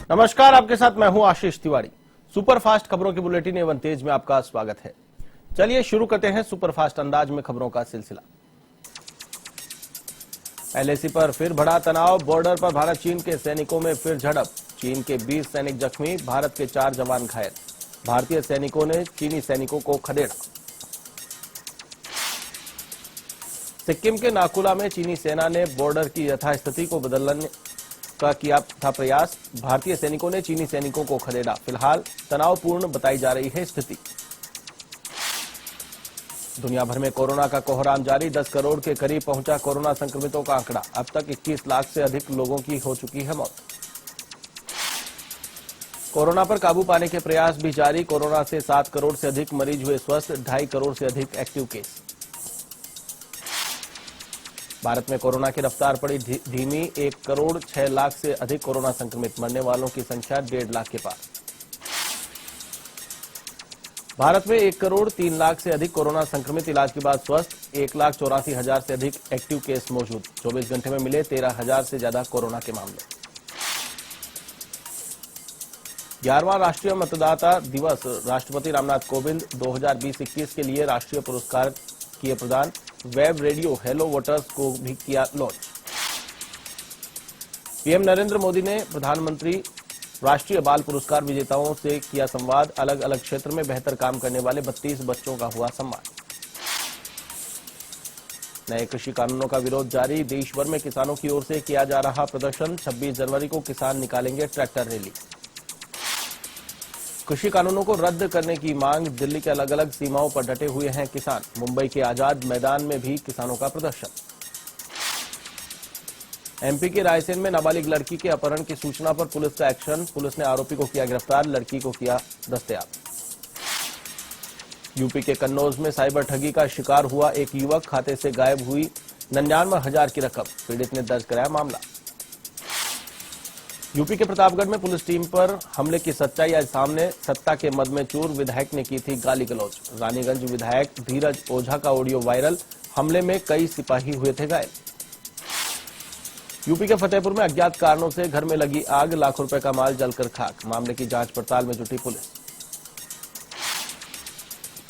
नमस्कार, आपके साथ मैं हूं आशीष तिवारी। सुपरफास्ट खबरों की बुलेटिन एवं तेज में आपका स्वागत है। चलिए शुरू करते हैं सुपरफास्ट अंदाज में खबरों का सिलसिला। एलएसी पर फिर बढ़ा तनाव, बॉर्डर पर भारत चीन के सैनिकों में फिर झड़प। चीन के 20 सैनिक जख्मी, भारत के 4 जवान घायल। भारतीय सैनिकों ने चीनी सैनिकों को खदेड़ा। सिक्किम के नाकुला में चीनी सेना ने बॉर्डर की यथास्थिति को बदलने का किया था प्रयास। भारतीय सैनिकों ने चीनी सैनिकों को खदेड़ा। फिलहाल तनावपूर्ण बताई जा रही है स्थिति। दुनिया भर में कोरोना का कोहराम जारी, 10 करोड़ के करीब पहुंचा कोरोना संक्रमितों का आंकड़ा। अब तक 21 लाख से अधिक लोगों की हो चुकी है मौत। कोरोना पर काबू पाने के प्रयास भी जारी। कोरोना से 7 करोड़ से अधिक मरीज हुए स्वस्थ, 2.5 करोड़ से अधिक एक्टिव केस। भारत में कोरोना की रफ्तार पड़ी धीमी, 1 करोड़ 6 लाख से अधिक कोरोना संक्रमित, मरने वालों की संख्या 1.5 लाख के पार। भारत में 1 करोड़ 3 लाख से अधिक कोरोना संक्रमित, इलाज के बाद स्वस्थ, 1,84,000 से अधिक एक्टिव केस मौजूद। 24 घंटे में मिले 13,000 से ज्यादा कोरोना के मामले। 11वां राष्ट्रीय मतदाता दिवस, राष्ट्रपति रामनाथ कोविंद 2020-21 के लिए राष्ट्रीय पुरस्कार किए प्रदान। वेब रेडियो हेलो वोटर्स को भी किया लॉन्च। पीएम नरेंद्र मोदी ने प्रधानमंत्री राष्ट्रीय बाल पुरस्कार विजेताओं से किया संवाद। अलग अलग क्षेत्र में बेहतर काम करने वाले 32 बच्चों का हुआ सम्मान। नए कृषि कानूनों का विरोध जारी, देश भर में किसानों की ओर से किया जा रहा प्रदर्शन। 26 जनवरी को किसान निकालेंगे ट्रैक्टर रैली। कृषि कानूनों को रद्द करने की मांग, दिल्ली के अलग अलग सीमाओं पर डटे हुए हैं किसान। मुंबई के आजाद मैदान में भी किसानों का प्रदर्शन। एमपी के रायसेन में नाबालिग लड़की के अपहरण की सूचना पर पुलिस का एक्शन। पुलिस ने आरोपी को किया गिरफ्तार, लड़की को किया दस्तयाब। यूपी के कन्नौज में साइबर ठगी का शिकार हुआ एक युवक, खाते से गायब हुई 99,000 की रकम। पीड़ित ने दर्ज कराया मामला। यूपी के प्रतापगढ़ में पुलिस टीम पर हमले की सच्चाई आज सामने। सत्ता के मद में चूर, विधायक ने की थी गाली गलौज। रानीगंज विधायक धीरज ओझा का ऑडियो वायरल, हमले में कई सिपाही हुए थे घायल। यूपी के फतेहपुर में अज्ञात कारणों से घर में लगी आग, लाखों रुपए का माल जलकर खाक। मामले की जांच पड़ताल में जुटी पुलिस।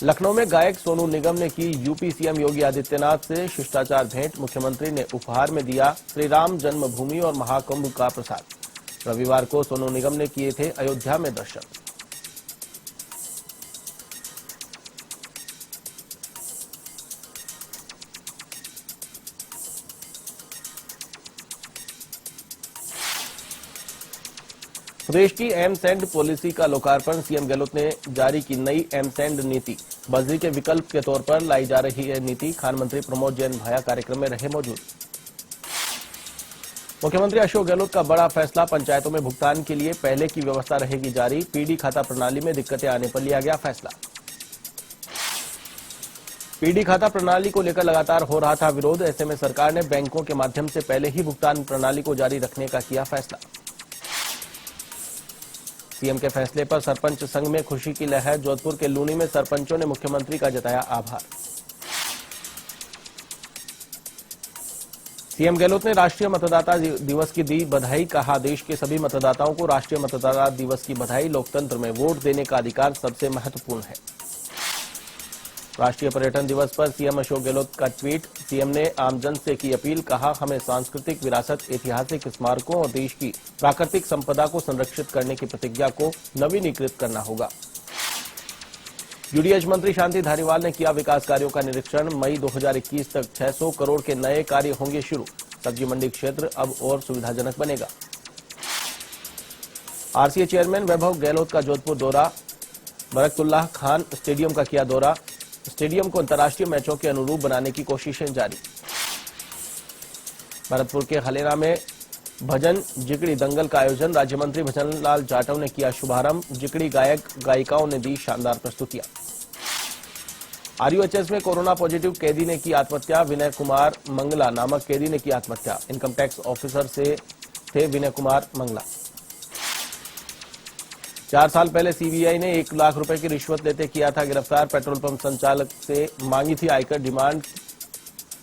लखनऊ में गायक सोनू निगम ने की यूपी सीएम योगी आदित्यनाथ से शिष्टाचार भेंट। मुख्यमंत्री ने उपहार में दिया श्री राम जन्मभूमि और महाकुंभ का प्रसाद। रविवार को सोनू निगम ने किए थे अयोध्या में दर्शन। प्रदेश की एमसैंड पॉलिसी का लोकार्पण, सीएम गहलोत ने जारी की नई एमसैंड नीति। बजरी के विकल्प के तौर पर लाई जा रही है नीति। खान मंत्री प्रमोद जैन भाया कार्यक्रम में रहे मौजूद। मुख्यमंत्री अशोक गहलोत का बड़ा फैसला, पंचायतों में भुगतान के लिए पहले की व्यवस्था रहेगी जारी। पीडी खाता प्रणाली में दिक्कतें आने पर लिया गया फैसला। पीडी खाता प्रणाली को लेकर लगातार हो रहा था विरोध, ऐसे में सरकार ने बैंकों के माध्यम से पहले ही भुगतान प्रणाली को जारी रखने का किया फैसला। सीएम के फैसले पर सरपंच संघ में खुशी की लहर। जोधपुर के लूनी में सरपंचों ने मुख्यमंत्री का जताया आभार। सीएम गहलोत ने राष्ट्रीय मतदाता दिवस की दी बधाई, कहा देश के सभी मतदाताओं को राष्ट्रीय मतदाता दिवस की बधाई। लोकतंत्र में वोट देने का अधिकार सबसे महत्वपूर्ण है। राष्ट्रीय पर्यटन दिवस पर सीएम अशोक गहलोत का ट्वीट। सीएम ने आमजन से की अपील, कहा हमें सांस्कृतिक विरासत, ऐतिहासिक स्मारकों और देश की प्राकृतिक संपदा को संरक्षित करने की प्रतिज्ञा को नवीनीकृत करना होगा। यूडीएच मंत्री शांति धारीवाल ने किया विकास कार्यों का निरीक्षण। मई 2021 तक 600 करोड़ के नए कार्य होंगे शुरू। सब्जी मंडी क्षेत्र अब और सुविधाजनक बनेगा। आरसीए चेयरमैन वैभव गहलोत का जोधपुर दौरा। बरकतुल्लाह खान स्टेडियम का किया दौरा। स्टेडियम को अंतर्राष्ट्रीय मैचों के अनुरूप बनाने की कोशिशें जारी। भरतपुर के हलेरा में भजन जिकड़ी दंगल का आयोजन। राज्य मंत्री भजनलाल जाटव ने किया शुभारंभ। जिकड़ी गायक गायिकाओं ने दी शानदार प्रस्तुतियां। आरयूएचएस में कोरोना पॉजिटिव कैदी ने की आत्महत्या। विनय कुमार मंगला नामक कैदी ने की आत्महत्या। इनकम टैक्स ऑफिसर से थे विनय कुमार मंगला। 4 साल पहले सीबीआई ने 1 लाख रुपए की रिश्वत लेते किया था गिरफ्तार। पेट्रोल पंप संचालक से मांगी थी आयकर डिमांड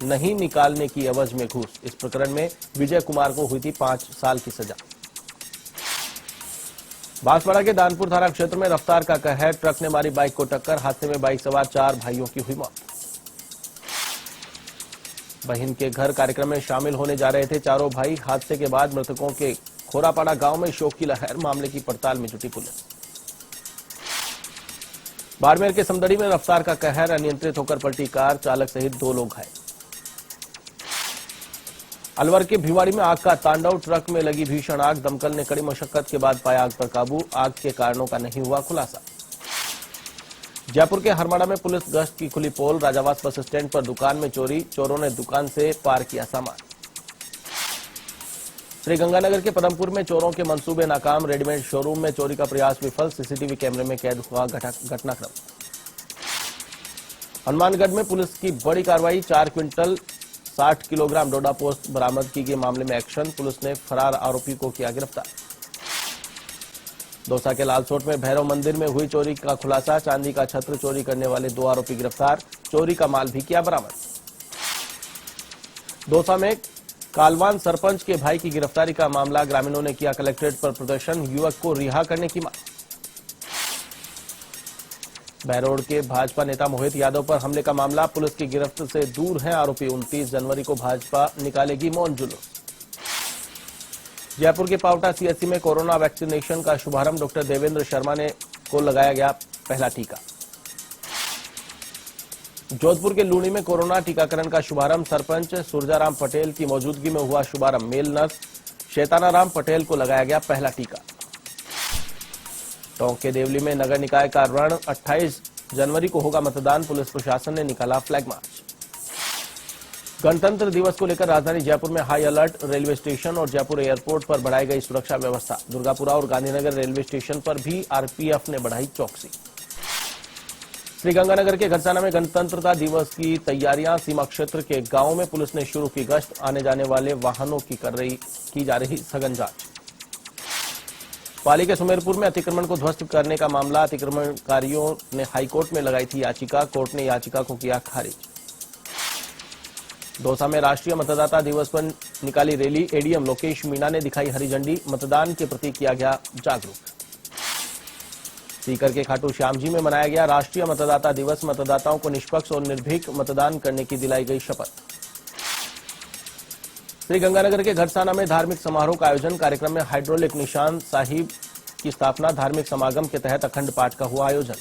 नहीं निकालने की एवज में घूस। इस प्रकरण में विजय कुमार को हुई थी 5 साल की सजा। बांसवाड़ा के दानपुर थाना क्षेत्र में रफ्तार का कहर, ट्रक ने मारी बाइक को टक्कर, हादसे में बाइक सवार 4 भाइयों की हुई मौत। बहन के घर कार्यक्रम में शामिल होने जा रहे थे चारों भाई, हादसे के बाद मृतकों के खोरापाड़ा गांव में शोक की लहर, मामले की पड़ताल में जुटी पुलिस। बाड़मेर के समदड़ी में रफ्तार का कहर, अनियंत्रित होकर पलटी कार, चालक सहित 2 लोग घायल। अलवर के भिवाड़ी में आग का तांडव, ट्रक में लगी भीषण आग, दमकल ने कड़ी मशक्कत के बाद पाया आग पर काबू, आग के कारणों का नहीं हुआ खुलासा। जयपुर के हरमाड़ा में पुलिस गश्त की खुली पोल, राजावास बस स्टैंड पर दुकान में चोरी, चोरों ने दुकान से पार किया सामान। श्रीगंगानगर के पदमपुर में चोरों के मंसूबे नाकाम, रेडीमेड शोरूम में चोरी का प्रयास विफल, सीसीटीवी कैमरे में कैद हुआ घटनाक्रम। हनुमानगढ़ में पुलिस की बड़ी कार्रवाई, 4 क्विंटल 60 किलोग्राम डोडा पोस्ट बरामद की गई, मामले में एक्शन, पुलिस ने फरार आरोपी को किया गिरफ्तार। दौसा के लालसोट में भैरव मंदिर में हुई चोरी का खुलासा, चांदी का छत्र चोरी करने वाले 2 आरोपी गिरफ्तार, चोरी का माल भी किया बरामद। दौसा में कालवान सरपंच के भाई की गिरफ्तारी का मामला, ग्रामीणों ने किया कलेक्ट्रेट पर प्रदर्शन, युवक को रिहा करने की मांग। बहरोड के भाजपा नेता मोहित यादव पर हमले का मामला, पुलिस की गिरफ्त से दूर हैं आरोपी, 29 जनवरी को भाजपा निकालेगी मौन जुलूस। जयपुर के पावटा सीएचसी में कोरोना वैक्सीनेशन का शुभारंभ, डॉक्टर देवेंद्र शर्मा को लगाया गया पहला टीका। जोधपुर के लूणी में कोरोना टीकाकरण का शुभारंभ, सरपंच सुरजाराम पटेल की मौजूदगी में हुआ शुभारंभ, मेल नर्स शैतानाराम पटेल को लगाया गया पहला टीका। टोंक के देवली में नगर निकाय का रण, 28 जनवरी को होगा मतदान, पुलिस प्रशासन ने निकाला फ्लैग मार्च। गणतंत्र दिवस को लेकर राजधानी जयपुर में हाई अलर्ट, रेलवे स्टेशन और जयपुर एयरपोर्ट पर बढ़ाई गई सुरक्षा व्यवस्था, दुर्गापुरा और गांधीनगर रेलवे स्टेशन पर भी आरपीएफ ने बढ़ाई चौकसी। श्रीगंगानगर के घरसाना में गणतंत्रता दिवस की तैयारियां, सीमा क्षेत्र के गांवों में पुलिस ने शुरू की गश्त, आने जाने वाले वाहनों की जा रही सघन जांच। पाली के सुमेरपुर में अतिक्रमण को ध्वस्त करने का मामला, अतिक्रमणकारियों ने हाईकोर्ट में लगाई थी याचिका, कोर्ट ने याचिका को किया खारिज। दौसा में राष्ट्रीय मतदाता दिवस पर निकाली रैली, एडीएम लोकेश मीणा ने दिखाई हरी झंडी, मतदान के प्रति किया गया जागरूक। सीकर के खाटू श्याम जी में मनाया गया राष्ट्रीय मतदाता दिवस, मतदाताओं को निष्पक्ष और निर्भीक मतदान करने की दिलाई गई शपथ। श्रीगंगानगर के घरसाना में धार्मिक समारोह का आयोजन, कार्यक्रम में हाइड्रोलिक निशान साहिब की स्थापना, धार्मिक समागम के तहत अखंड पाठ का हुआ आयोजन।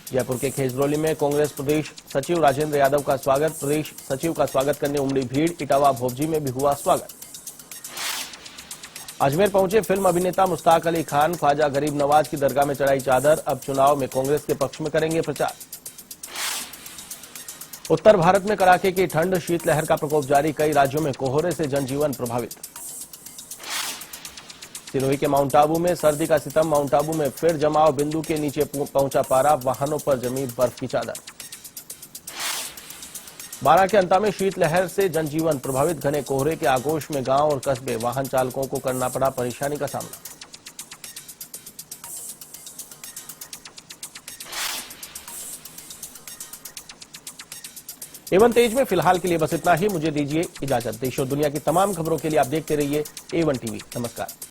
जयपुर के खेजरौली में कांग्रेस प्रदेश सचिव राजेंद्र यादव का स्वागत, प्रदेश सचिव का स्वागत करने उमड़ी भीड़, इटावा भोपजी में भी हुआ स्वागत। अजमेर पहुंचे फिल्म अभिनेता मुश्ताक अली खान, ख्वाजा गरीब नवाज की दरगाह में चढ़ाई चादर, अब चुनाव में कांग्रेस के पक्ष में करेंगे प्रचार। उत्तर भारत में कड़ाके की ठंड, शीतलहर का प्रकोप जारी, कई राज्यों में कोहरे से जनजीवन प्रभावित। सिरोही के माउंट आबू में सर्दी का सितम, माउंट आबू में फिर जमाव बिंदु के नीचे पहुंचा पारा, वाहनों पर जमी बर्फ की चादर। बारां के अंता में शीतलहर से जनजीवन प्रभावित, घने कोहरे के आगोश में गांव और कस्बे, वाहन चालकों को करना पड़ा परेशानी का सामना। A1 तेज में फिलहाल के लिए बस इतना ही, मुझे दीजिए इजाजत। देश और दुनिया की तमाम खबरों के लिए आप देखते रहिए A1 टीवी। नमस्कार।